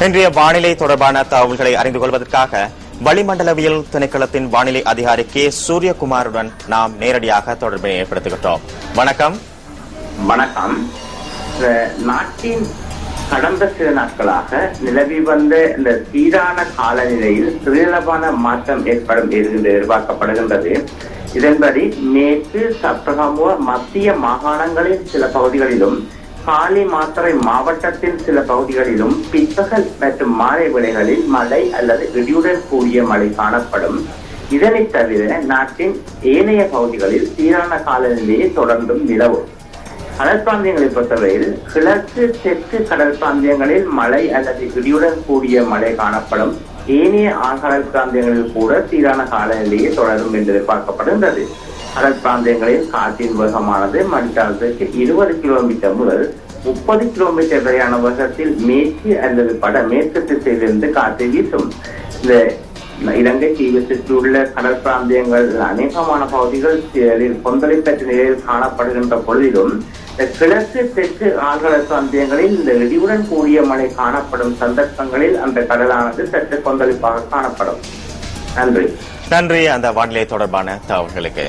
இன்றைய வானிலை தொடர்பான தகவல்களை அறிந்து கொள்வதற்காக வளிமண்டலவியல் திணைக்களத்தின் வானிலை அதிகாரி கே சூரியகுமாருடன் நாம் நேரடியாக தொடர்பை ஏற்படுத்துகின்றோம். வணக்கம். வணக்கம். நாட்டின் கடந்த சில நாட்களாக நிலவி வந்த இந்த சீரான காலநிலையில் சிறிதளவான மாற்றம் ஏற்படும் என்று எதிர்பார்க்கப்படுகின்றது. இதன்படி மேற்கு சப்ரகமுவ மத்திய மாகாணங்களின் சில பகுதிகளிலும் காலி மாத்தறை மாவட்டத்தின் சில பகுதிகளிலும் பிற்பகல் மற்றும் மாலை வேளைகளில் மழை அல்லது இடியுடன் கூடிய மழை காணப்படும். இதனை தவிர நாட்டின் ஏனைய பகுதிகளில் சீரான காலநிலையை தொடர்ந்தும் நிலவும். கடல் பிராந்தியங்களை பொறுத்தவரையில் கிழக்கு தெற்கு கடல் பிராந்தியங்களில் மழை அல்லது இடியுடன் கூடிய மழை காணப்படும். ஏனைய ஆழ்கடல் பிராந்தியங்களில் கூட சீரான காலநிலையை தொடரும் என்று எதிர்பார்க்கப்படுகின்றது. கடல் பிராந்தியங்களில் காற்றின் வேகமானது மணிக்காலத்திற்கு 20 கிலோமீட்டர் முதல் 30 கிலோமீட்டர் வரையான வேகத்தில் மேற்கு அல்லது வடமேற்கு திசையிலிருந்து காற்று வீசும். இந்த இலங்கை தீவிரத்திற்கு உள்ள கடல் பிராந்தியங்கள் அநேகமான பகுதிகள் கொந்தளிப்பற்ற நிலையில் காணப்படுகின்ற பொழுதிலும் கிழக்கு தெற்கு ஆழ்கடல் பிராந்தியங்களில் இந்த இடியுடன் கூடிய மழை காணப்படும் சந்தர்ப்பங்களில் அந்த கடலானது சற்று கொந்தளிப்பாக காணப்படும். நன்றி. அந்த வானிலை தொடர்பான தகவல்களுக்கு.